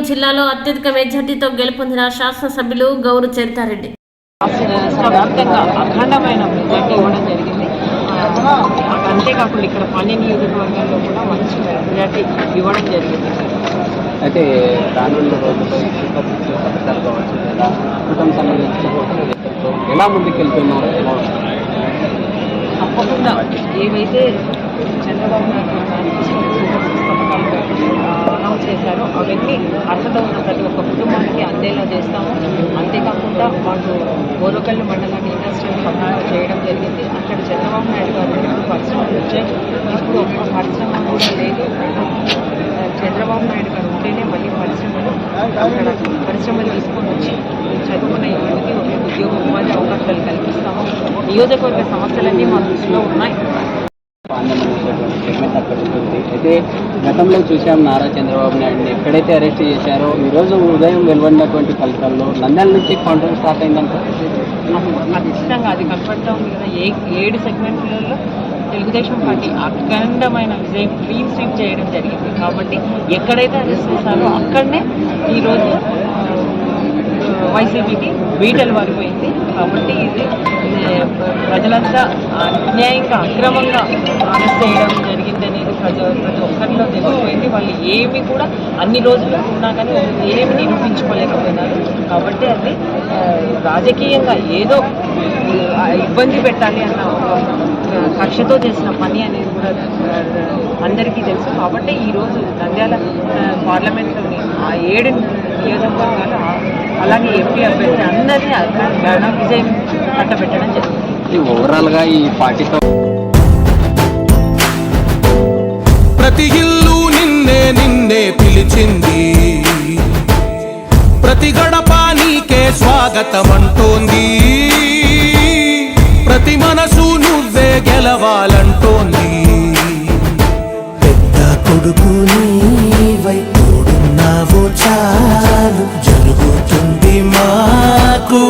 జిల్లాలో అత్యధిక మెజార్టీతో గెలుపొందిన శాసనసభ్యులు గౌరు చరితారెడ్డి వ్యాప్తంగా అఖండమైన మెజార్టీ ఇవ్వడం జరిగింది. అంతేకాకుండా ఇక్కడ పని నియోజకవర్గంలో కూడా మంచి మెజార్టీ ఇవ్వడం జరిగింది. అయితే రానున్న రోజుల్లో పథకాలు కావచ్చు లేదా కుటుంబ సంబంధించిన ఎలా ముందుకెళ్తున్నారు? తప్పకుండా ఏవైతే చంద్రబాబు నాయుడు పథకాలు అనౌన్స్ చేశారో అవన్నీ అర్హత ఉన్న ప్రతి ఒక్క కుటుంబానికి అందేలా చేస్తాము. అంతేకాకుండా మాకు బోరకల్లు మండలాన్ని ఇండస్ట్రియల్ హబ్గా చేయడం జరిగింది. అక్కడ చంద్రబాబు నాయుడు గారు పరిశ్రమలు వచ్చాయి. ఇప్పుడు ఒక్క పరిశ్రమ కూడా లేదు. చంద్రబాబు నాయుడు గారు ఉంటేనే మళ్ళీ అక్కడ పరిశ్రమలు తీసుకొని వచ్చి చదువుకున్న యువతకి ఒక ఉద్యోగ ఉపాధి అవకాశాలు కల్పిస్తాము. నియోజకవర్గ సమస్యలన్నీ మా దృష్టిలో ఉన్నాయి. సెగ్మెంట్ అక్కడ ఉంటుంది. అయితే గతంలో చూసాం నారా చంద్రబాబు నాయుడుని ఎక్కడైతే అరెస్ట్ చేశారో ఈరోజు ఉదయం వెలువడినటువంటి ఫలితాల్లో నంద్యాల నుంచి కౌంటర్ స్టార్ట్ అయిందంటే ఖచ్చితంగా అది కనపడతా ఉంది కదా. 7 సెగ్మెంట్లలో తెలుగుదేశం పార్టీ అఖండమైన విజయం క్లీన్ స్వీప్ చేయడం జరిగింది. కాబట్టి ఎక్కడైతే అరెస్ట్ చేశారో అక్కడనే ఈరోజు వైసీపీకి బీటలు వారిపోయింది. కాబట్టి ఇది ప్రజలంతా అన్యాయంగా అక్రమంగా అరెస్ట్ చేయడం జరిగింది అనేది ప్రతి ఒక్కరిలో తెలిసిపోయింది. వాళ్ళు ఏమి కూడా అన్ని రోజులు ఉన్నా కానీ ఏమి నిరూపించుకోలేకపోయినారు. కాబట్టి అది రాజకీయంగా ఏదో ఇబ్బంది పెట్టాలి అన్న కక్షతో చేసిన పని అనేది కూడా అందరికీ తెలుసు. కాబట్టి ఈరోజు నంద్యాల పార్లమెంట్లోని ఆ 7 నియోజకవర్గాలు అలాగే ఎంపీ అభ్యర్థి అందరినీ ఘన విజయం కట్టబెట్టడం జరిగింది. ఓవరాల్గా ఈ పార్టీతో ప్రతి ఇల్లు నిన్నే పిలిచింది, ప్రతి గడప నీకే స్వాగతం అంటోంది, ప్రతి మనసు నువ్వే గెలవాలంటోంది. పెద్ద కొడుకు నీవై తోడున్నావో చాలు, జరుగుతుంది మాకు